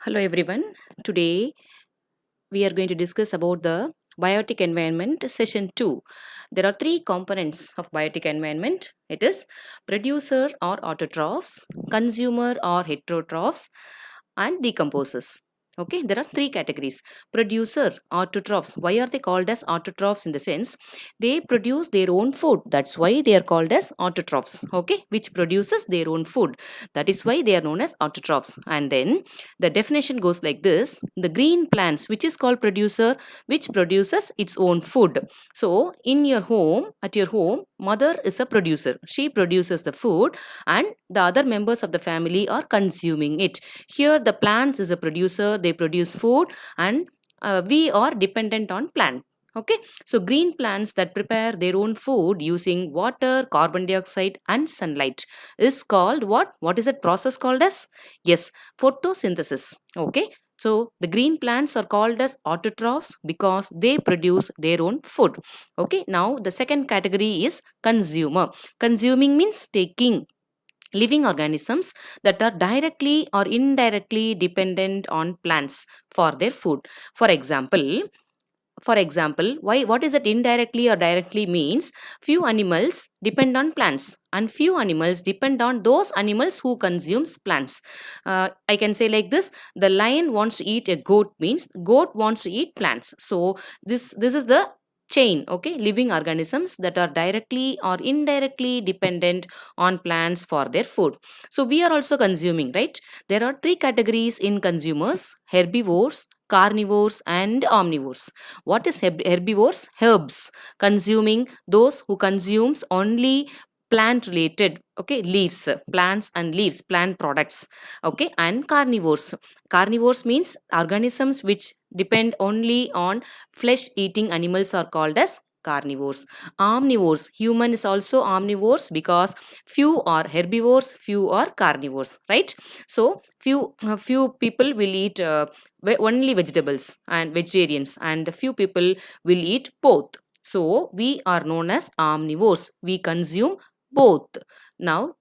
Hello everyone. Today we are going to discuss about the biotic environment session 2. There are three components of biotic environment. It is producer or autotrophs, consumer or heterotrophs, and decomposers. Okay, there are three categories. Producer, autotrophs. Why are they called as autotrophs? In the sense they produce their own food. That's why they are called as autotrophs. Okay, which produces their own food. That is why they are known as autotrophs. And then the definition goes like this: the green plants, which is called producer, which produces its own food. So, in your home, at your home, mother is a producer. She produces the food, and the other members of the family are consuming it. Here, the plants is a producer, they produce food, and we are dependent on plant. Okay, so green plants that prepare their own food using water, carbon dioxide, and sunlight is called what? What is that process called as? Yes, photosynthesis. Okay, so the green plants are called as autotrophs because they produce their own food. Okay, now the second category is consumer. Consuming means taking living organisms that are directly or indirectly dependent on plants for their food. For example, why what is it indirectly or directly means? Few animals depend on plants and few animals depend on those animals who consumes plants. I can say like this: the lion wants to eat a goat means goat wants to eat plants. So this is the chain. Okay, living organisms that are directly or indirectly dependent on plants for their food. So we are also consuming, right? There are three categories in consumers: herbivores, carnivores, and omnivores. What is herbivores? Herbs. Consuming, those who consumes only plant related, okay, leaves, plants and leaves, plant products. Okay, and carnivores. Carnivores means organisms which depend only on flesh eating animals are called as carnivores. Omnivores, human is also omnivores because few are herbivores, few are carnivores, right? So few people will eat only vegetables and vegetarians, and few people will eat both. So we are known as omnivores. We consume both. Now,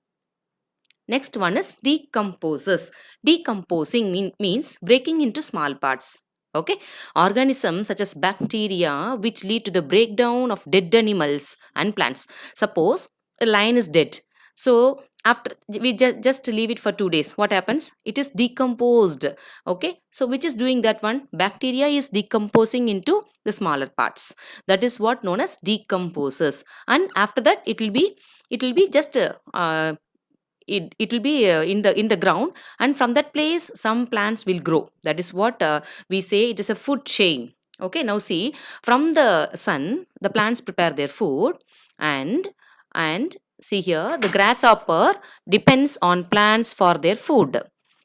next one is decomposers. Decomposing means breaking into small parts. Okay, organisms such as bacteria which lead to the breakdown of dead animals and plants. Suppose a lion is dead, so after we just leave it for 2 days, what happens? It is decomposed. Okay, so which is doing that one? Bacteria is decomposing into the smaller parts. That is what known as decomposers. And after that, it will be just it will be in the ground, and from that place some plants will grow. That is what we say it is a food chain. Okay, now see, from the sun the plants prepare their food, and see here the grasshopper depends on plants for their food.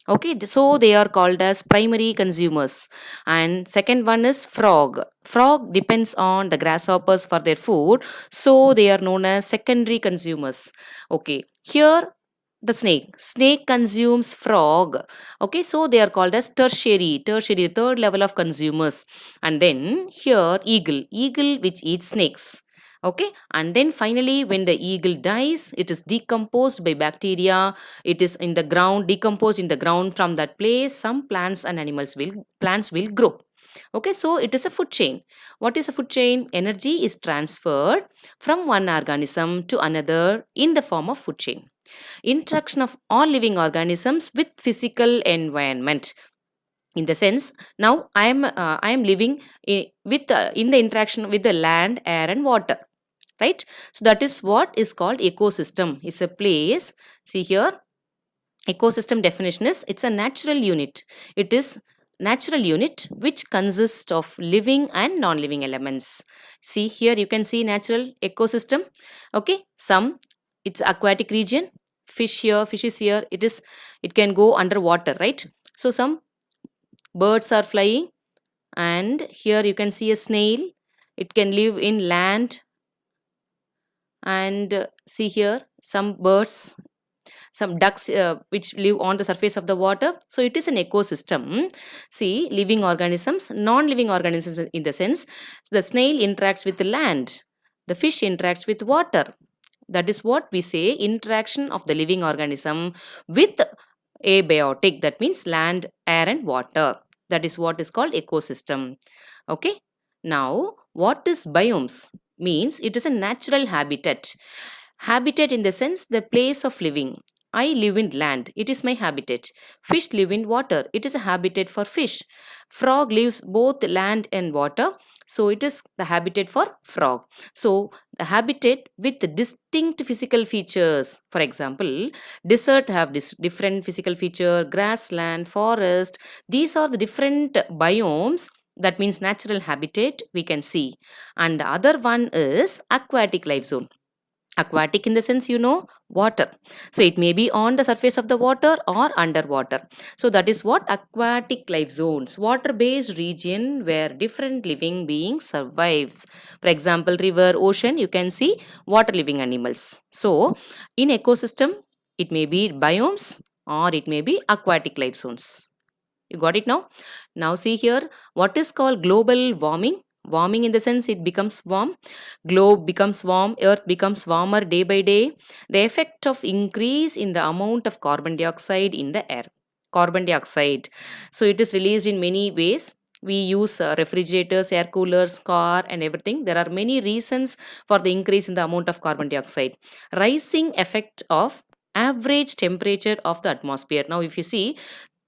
Okay, so they are called as primary consumers. And second one is frog. Frog depends on the grasshoppers for their food, so they are known as secondary consumers. Okay, here the snake consumes frog. Okay, so they are called as tertiary, third level of consumers. And then here eagle which eats snakes. Okay, and then finally when the eagle dies, it is decomposed by bacteria. It is in the ground, decomposed in the ground. From that place some plants will grow. Okay, so it is a food chain. What is a food chain? Energy is transferred from one organism to another in the form of food chain. Interaction of all living organisms with physical environment. In the sense, now I am living in the interaction with the land, air, and water, right? So that is what is called ecosystem. Is a place. See here, ecosystem definition is it's a natural unit. It is natural unit which consists of living and non-living elements. See here, you can see natural ecosystem. Okay, some it's aquatic region. Fish is here. It can go underwater, right? So some birds are flying, and here you can see a snail. It can live in land, and see here some birds, some ducks which live on the surface of the water. So it is an ecosystem. See, living organisms, non-living organisms, in the sense the snail interacts with the land, the fish interacts with water. That is what we say interaction of the living organism with Abiotic, that means land, air and water. That is what is called ecosystem. Okay. Now, what is biomes? Means it is a natural habitat. Habitat in the sense the place of living. I live in land. It is my habitat. Fish live in water. It is a habitat for fish. Frog lives both land and water. So it is the habitat for frog. So the habitat with distinct physical features. For example, desert have this different physical feature. Grassland, forest. These are the different biomes, that means natural habitat we can see. And the other one is aquatic life zone. Aquatic in the sense, water. So it may be on the surface of the water or underwater. So that is what aquatic life zones, water based region where different living beings survives. For example, river, ocean, you can see water living animals. So in ecosystem, it may be biomes or it may be aquatic life zones. You got it now? Now see here, what is called global warming? Warming in the sense it becomes warm. Globe becomes warm, earth becomes warmer day by day. The effect of increase in the amount of carbon dioxide in the air. Carbon dioxide. So it is released in many ways. We use refrigerators, air coolers, car and everything. There are many reasons for the increase in the amount of carbon dioxide. Rising effect of average temperature of the atmosphere. Now if you see,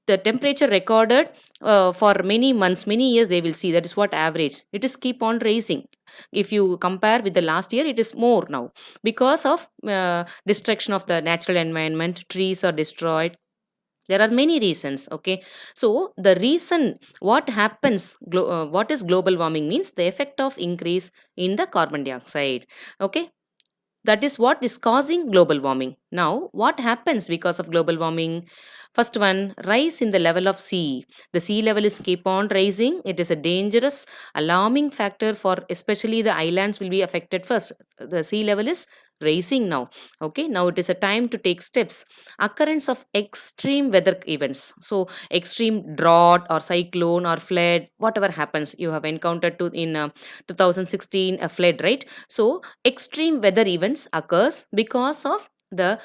the temperature recorded for many months, many years, they will see that is what average. It is keep on raising. If you compare with the last year, it is more now because of destruction of the natural environment. Trees are destroyed. There are many reasons. Okay, so the reason what happens, what is global warming means the effect of increase in the carbon dioxide. Okay, that is what is causing global warming. Now, what happens because of global warming? First one, rise in the level of sea. The sea level is keep on rising. It is a dangerous, alarming factor for especially the islands will be affected first. The sea level is rising now. Okay, now it is a time to take steps. Occurrence of extreme weather events. So, extreme drought or cyclone or flood, whatever happens, you have encountered in 2016 a flood, right? So extreme weather events occurs because of the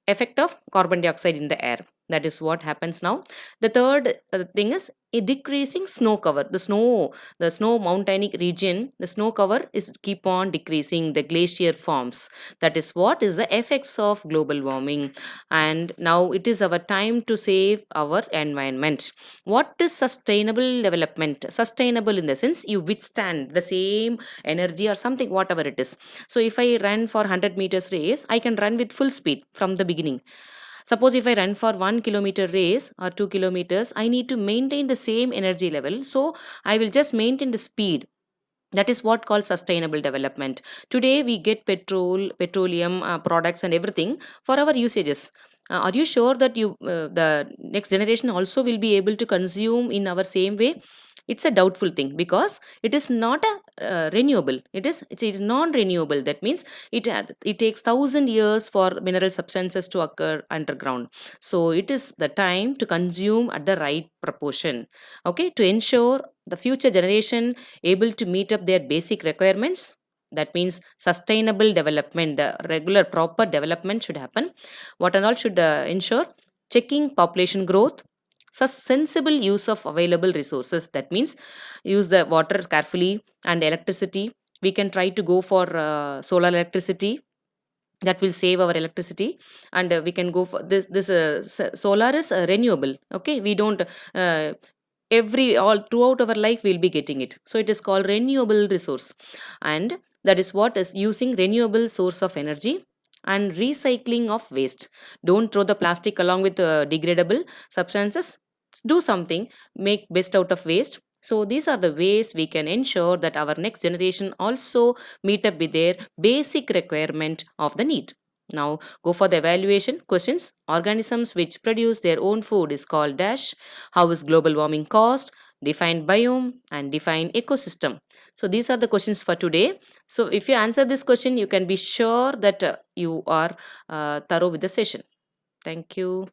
effect of carbon dioxide in the air. That is what happens now. The third thing is a decreasing snow cover. The snow mountainic region, the snow cover is keep on decreasing. The glacier forms. That is what is the effects of global warming. And now it is our time to save our environment. What is sustainable development? Sustainable in the sense you withstand the same energy or something, whatever it is. So if I run for 100 meters race, I can run with full speed from the beginning. Suppose if I run for 1 kilometer race or 2 kilometers, I need to maintain the same energy level. So I will just maintain the speed. That is what called sustainable development. Today we get petroleum products and everything for our usages. Are you sure that the next generation also will be able to consume in our same way? It's a doubtful thing because it is not a renewable. It is non-renewable. That means it takes 1,000 years for mineral substances to occur underground. So it is the time to consume at the right proportion. Okay, to ensure the future generation able to meet up their basic requirements. That means sustainable development, the regular proper development should happen. What and all should ensure? Checking population growth, sensible use of available resources. That means use the water carefully and electricity. We can try to go for solar electricity. That will save our electricity, and we can go for solar is renewable. Okay, we don't every all throughout our life we'll be getting it, so it is called renewable resource. And that is what is using renewable source of energy and recycling of waste. Don't throw the plastic along with degradable substances. Do something, make best out of waste. So these are the ways we can ensure that our next generation also meet up with their basic requirement of the need. Now go for the evaluation questions. Organisms which produce their own food is called dash. How is global warming caused? Define biome and define ecosystem. So these are the questions for today. So if you answer this question, you can be sure that you are thorough with the session. Thank you.